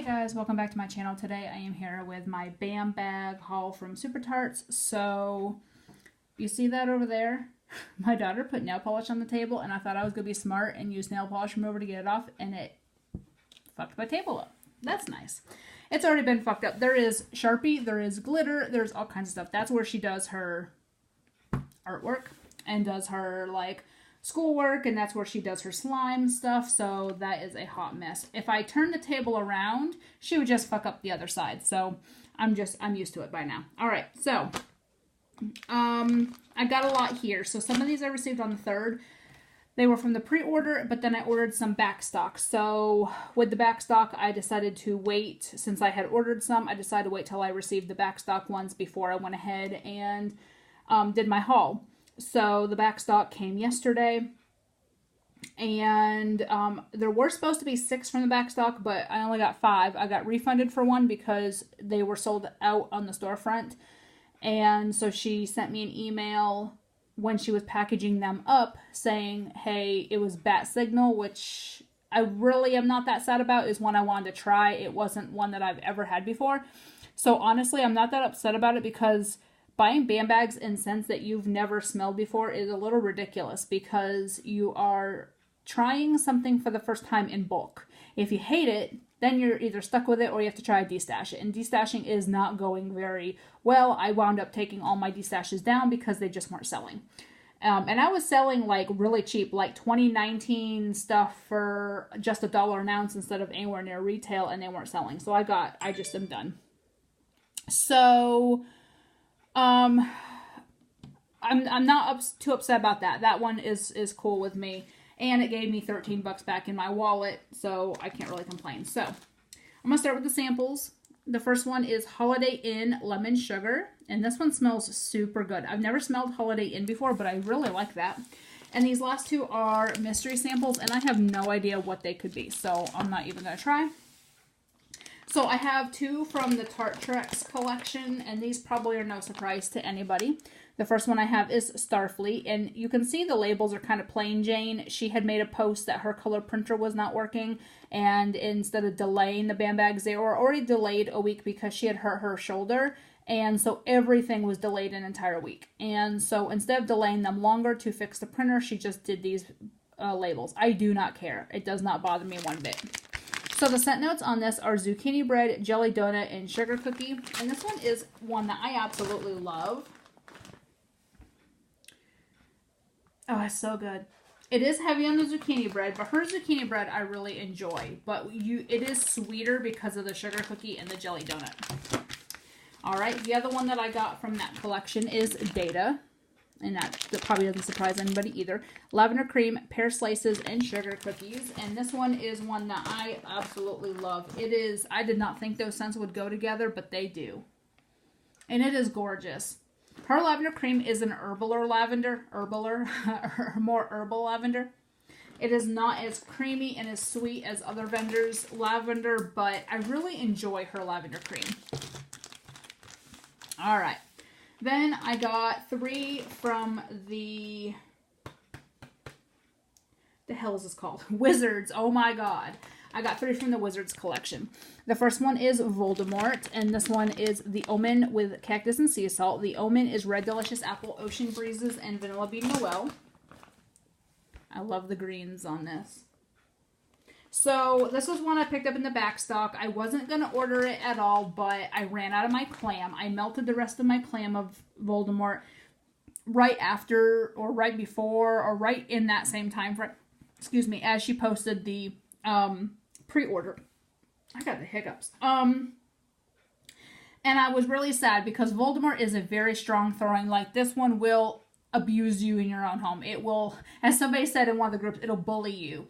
Guys, welcome back to my channel. Today I am here with my Bam Bag haul from Supertarts. So, you see that over there? My daughter put nail polish on the table and I thought I was going to be smart and use nail polish remover to get it off, and it fucked my table up. That's nice. It's already been fucked up. There is Sharpie, there is glitter, there's all kinds of stuff. That's where she does her artwork and does her schoolwork, and that's where she does her slime stuff. So that is a hot mess. If I turn the table around, she would just fuck up the other side. So I'm used to it by now. All right, so I got a lot here. So some of these I received on the 3rd. They were from the pre-order, but then I ordered some back stock. So with the back stock, I decided to wait. Since I had ordered some, I decided to wait till I received the back stock ones before I went ahead and did my haul. So the back stock came yesterday, and there were supposed to be 6 from the back stock, but I only got 5. I got refunded for 1 because they were sold out on the storefront, and so she sent me an email when she was packaging them up saying, hey, it was bat signal, which I really am not that sad about. Is one I wanted to try. It wasn't one that I've ever had before. So honestly, I'm not that upset about it, because buying Bam Bags in scents that you've never smelled before is a little ridiculous, because you are trying something for the first time in bulk. If you hate it, then you're either stuck with it or you have to try to destash it. And destashing is not going very well. I wound up taking all my destashes down because they just weren't selling. And I was selling really cheap, 2019 stuff for just $1 an ounce instead of anywhere near retail, and they weren't selling. So I just am done. So I'm not too upset about that. That one is cool with me. And it gave me 13 bucks back in my wallet, so I can't really complain. So I'm going to start with the samples. The first one is Holiday Inn Lemon Sugar, and this one smells super good. I've never smelled Holiday Inn before, but I really like that. And these last 2 are mystery samples, and I have no idea what they could be, so I'm not even going to try. So I have 2 from the Tart Treks collection, and these probably are no surprise to anybody. The first one I have is Starfleet, and you can see the labels are kind of plain Jane. She had made a post that her color printer was not working, and instead of delaying the Bam Bags, they were already delayed a week because she had hurt her shoulder, and so everything was delayed an entire week. And so instead of delaying them longer to fix the printer, she just did these labels. I do not care. It does not bother me one bit. So the scent notes on this are zucchini bread, jelly donut, and sugar cookie. And this one is one that I absolutely love. Oh, it's so good. It is heavy on the zucchini bread, but her zucchini bread I really enjoy. But it is sweeter because of the sugar cookie and the jelly donut. Alright, the other one that I got from that collection is Data. And that probably doesn't surprise anybody either. Lavender cream, pear slices, and sugar cookies. And this one is one that I absolutely love. It is, I did not think those scents would go together, but they do. And it is gorgeous. Her lavender cream is an more herbal lavender. It is not as creamy and as sweet as other vendors' lavender, but I really enjoy her lavender cream. All right. Then I got 3 from the hell is this called? Wizards. Oh my god. I got 3 from the Wizards collection. The first one is Voldemort, and this one is the Omen with cactus and sea salt. The Omen is Red Delicious Apple, Ocean Breezes, and Vanilla Bean Noel. I love the greens on this. So this was one I picked up in the back stock. I wasn't going to order it at all, but I ran out of my clam. I melted the rest of my clam of Voldemort right after, or right before, or right in that same time frame, excuse me, as she posted the pre-order. I got the hiccups. And I was really sad because Voldemort is a very strong throwing. This one will abuse you in your own home. It will, as somebody said in one of the groups, it'll bully you.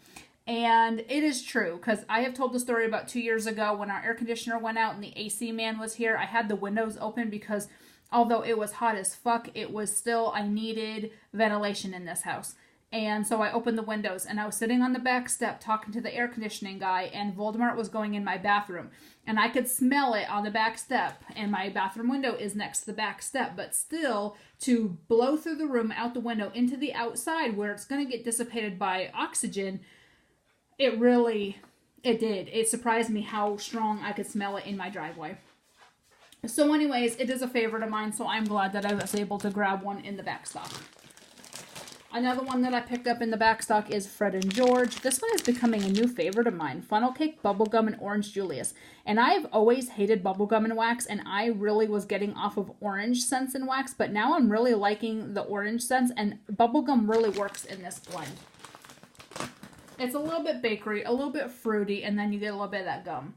And it is true, because I have told the story about 2 years ago when our air conditioner went out and the AC man was here. I had the windows open because although it was hot as fuck, it was still, I needed ventilation in this house. And so I opened the windows, and I was sitting on the back step talking to the air conditioning guy, and Voldemort was going in my bathroom. And I could smell it on the back step, and my bathroom window is next to the back step. But still, to blow through the room, out the window, into the outside where it's going to get dissipated by oxygen, it really It did. It surprised me how strong I could smell it in my driveway. So anyways, it is a favorite of mine, so I'm glad that I was able to grab one in the back stock. Another one that I picked up in the back stock is Fred and George. This one is becoming a new favorite of mine. Funnel Cake, Bubblegum, and Orange Julius. And I've always hated bubblegum and wax, and I really was getting off of orange scents and wax, but now I'm really liking the orange scents, and bubblegum really works in this blend. It's a little bit bakery, a little bit fruity, and then you get a little bit of that gum.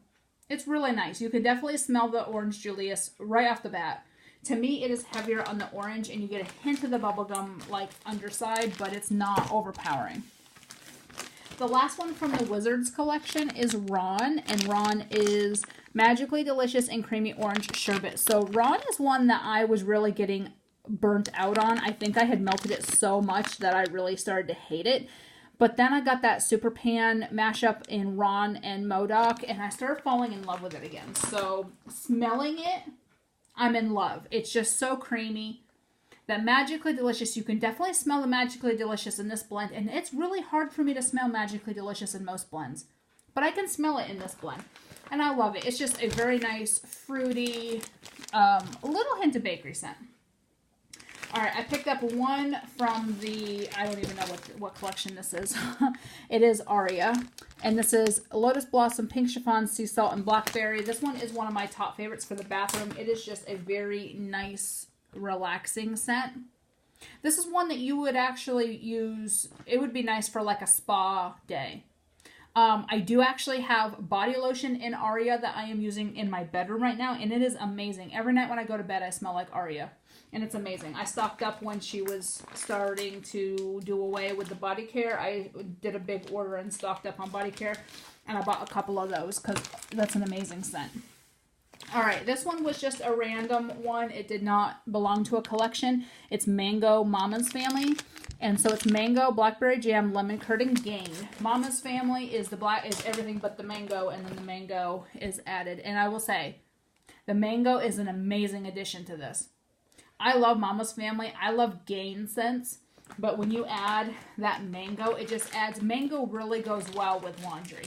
It's really nice. You can definitely smell the Orange Julius right off the bat. To me, it is heavier on the orange, and you get a hint of the bubblegum, like, underside, but it's not overpowering. The last one from the Wizards collection is Ron, and Ron is Magically Delicious and Creamy Orange Sherbet. So Ron is one that I was really getting burnt out on. I think I had melted it so much that I really started to hate it. But then I got that Super Pan mashup in Ron and MODOK, and I started falling in love with it again. So smelling it, I'm in love. It's just so creamy. That Magically Delicious, you can definitely smell the Magically Delicious in this blend. And it's really hard for me to smell Magically Delicious in most blends. But I can smell it in this blend. And I love it. It's just a very nice, fruity, little hint of bakery scent. Alright, I picked up one from the, I don't even know what collection this is. It is Aria. And this is Lotus Blossom, Pink Chiffon, Sea Salt, and Blackberry. This one is one of my top favorites for the bathroom. It is just a very nice, relaxing scent. This is one that you would actually use, it would be nice for like a spa day. I do actually have body lotion in Aria that I am using in my bedroom right now, and it is amazing. Every night when I go to bed, I smell like Aria, and it's amazing. I stocked up when she was starting to do away with the body care. I did a big order and stocked up on body care, and I bought a couple of those because that's an amazing scent. All right, this one was just a random one. It did not belong to a collection. It's Mango Mama's Family. And so it's mango, blackberry jam, lemon curd, and gain. Mama's Family is everything but the mango, and then the mango is added. And I will say, the mango is an amazing addition to this. I love Mama's Family. I love gain scents. But when you add that mango, it just adds, mango really goes well with laundry.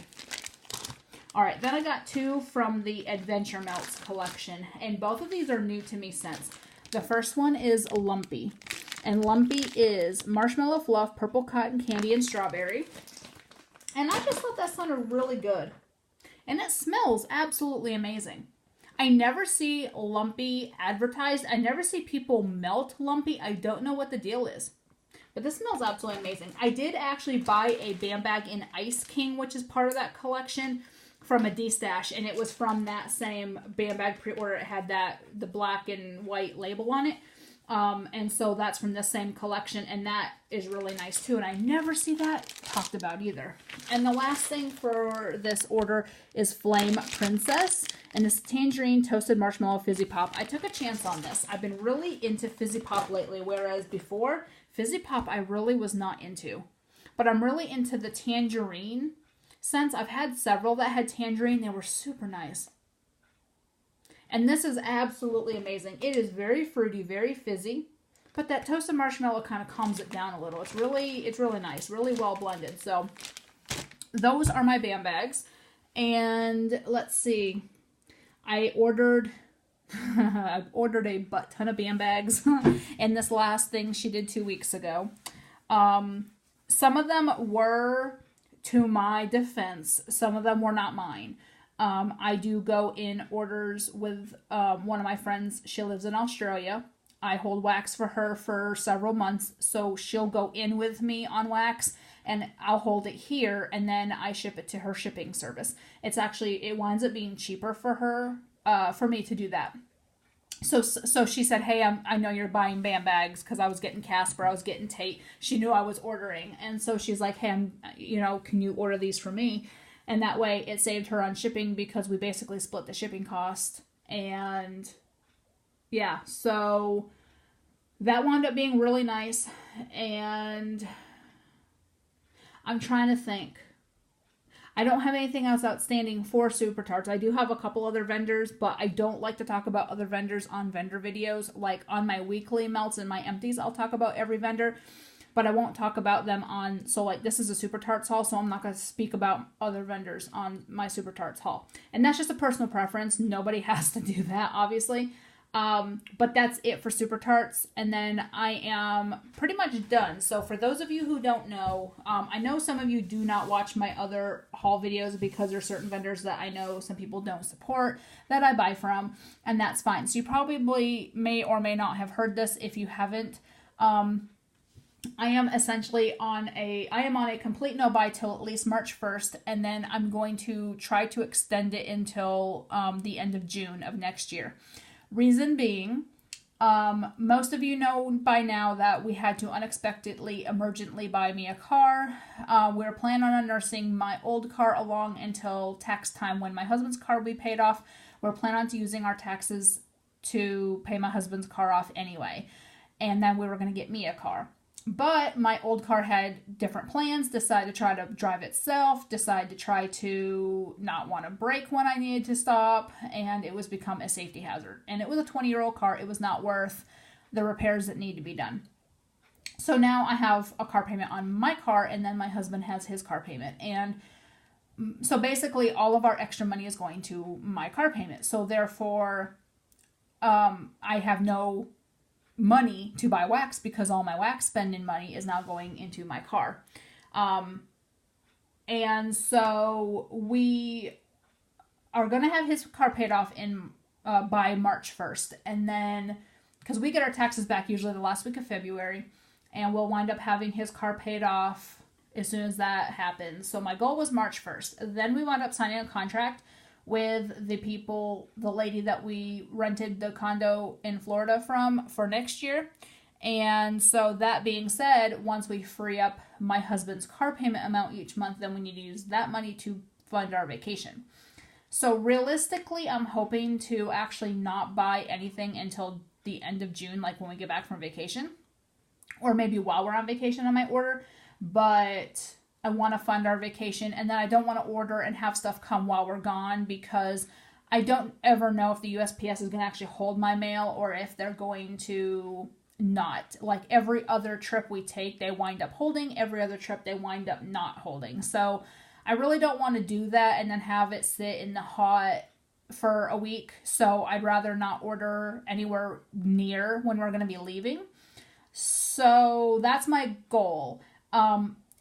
All right, then I got two from the Adventure Melts collection, and both of these are new to me scents. The first one is Lumpy, and Lumpy is Marshmallow Fluff, Purple Cotton Candy, and Strawberry. And I just thought that sounded really good, and it smells absolutely amazing. I never see Lumpy advertised. I never see people melt Lumpy. I don't know what the deal is. But this smells absolutely amazing. I did actually buy a Bam Bag in Ice King, which is part of that collection, from a D-Stash, and it was from that same Bam Bag pre-order. It had the black and white label on it, and so that's from the same collection, and that is really nice too, and I never see that talked about either. And the last thing for this order is Flame Princess, and this Tangerine Toasted Marshmallow Fizzy Pop. I took a chance on this. I've been really into Fizzy Pop lately, whereas before, Fizzy Pop I really was not into, but I'm really into the Tangerine scents. I've had several that had tangerine. They were super nice. And this is absolutely amazing. It is very fruity, very fizzy, but that toasted marshmallow kind of calms it down a little. It's really nice, really well blended. So those are my Bam Bags. And let's see. I ordered a butt ton of Bam Bags in this last thing she did 2 weeks ago. Some of them were, to my defense, some of them were not mine. I do go in orders with one of my friends. She lives in Australia. I hold wax for her for several months, so she'll go in with me on wax, and I'll hold it here, and then I ship it to her shipping service. It winds up being cheaper for her, for me to do that. So she said, hey, I know you're buying Bam Bags, because I was getting Casper, I was getting Tate. She knew I was ordering. And so she's like, hey, can you order these for me? And that way it saved her on shipping, because we basically split the shipping cost. And yeah, so that wound up being really nice. And I'm trying to think. I don't have anything else outstanding for Supertarts. I do have a couple other vendors, but I don't like to talk about other vendors on vendor videos. Like on my weekly melts and my empties, I'll talk about every vendor. but I won't talk about them on, so like this is a Supertarts haul, so I'm not going to speak about other vendors on my Supertarts haul. And that's just a personal preference. Nobody has to do that, obviously. But that's it for Supertarts, and then I am pretty much done. So for those of you who don't know, I know some of you do not watch my other haul videos because there are certain vendors that I know some people don't support that I buy from, and that's fine. So you probably may or may not have heard this. If you haven't, I am essentially on a complete no buy till at least March 1st, and then I'm going to try to extend it until the end of June of next year. Reason being, most of you know by now that we had to unexpectedly, emergently buy me a car. We were planning on nursing my old car along until tax time when my husband's car will be paid off. We're planning on using our taxes to pay my husband's car off anyway. And then we were going to get me a car. But my old car had different plans, decided to try to drive itself, decided to try to not want to brake when I needed to stop, and it was become a safety hazard. And it was a 20-year-old car. It was not worth the repairs that need to be done. So now I have a car payment on my car, and then my husband has his car payment. And so basically all of our extra money is going to my car payment. So therefore, I have no money to buy wax because all my wax spending money is now going into my car. And so we are going to have his car paid off by March 1st. And then, because we get our taxes back usually the last week of February, and we'll wind up having his car paid off as soon as that happens. So my goal was March 1st. Then we wound up signing a contract with the lady that we rented the condo in Florida from for next year. And so that being said, once we free up my husband's car payment amount each month, then we need to use that money to fund our vacation. So realistically, I'm hoping to actually not buy anything until the end of June, like when we get back from vacation. Or maybe while we're on vacation I might order. But I want to fund our vacation, and then I don't want to order and have stuff come while we're gone because I don't ever know if the USPS is going to actually hold my mail or if they're going to not. Like every other trip we take, they wind up holding. Every other trip, they wind up not holding. So I really don't want to do that and then have it sit in the hot for a week. So I'd rather not order anywhere near when we're going to be leaving. So that's my goal.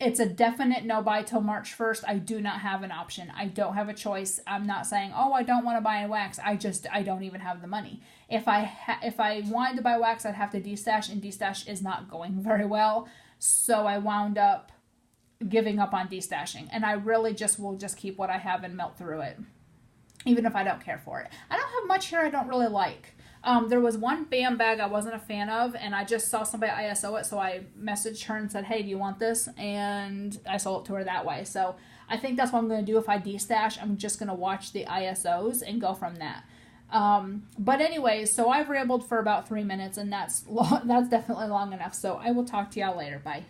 It's a definite no buy till March 1st. I do not have an option. I don't have a choice. I'm not saying, oh, I don't want to buy any wax. I don't even have the money. If I wanted to buy wax, I'd have to destash, and destash is not going very well. So I wound up giving up on destashing. And I really will just keep what I have and melt through it, even if I don't care for it. I don't have much here I don't really like. There was one Bam Bag I wasn't a fan of, and I just saw somebody ISO it, so I messaged her and said, hey, do you want this? And I sold it to her that way. So I think that's what I'm going to do. If I destash, I'm just going to watch the ISOs and go from that. But anyways, so I've rambled for about 3 minutes, and that's definitely long enough. So I will talk to y'all later. Bye.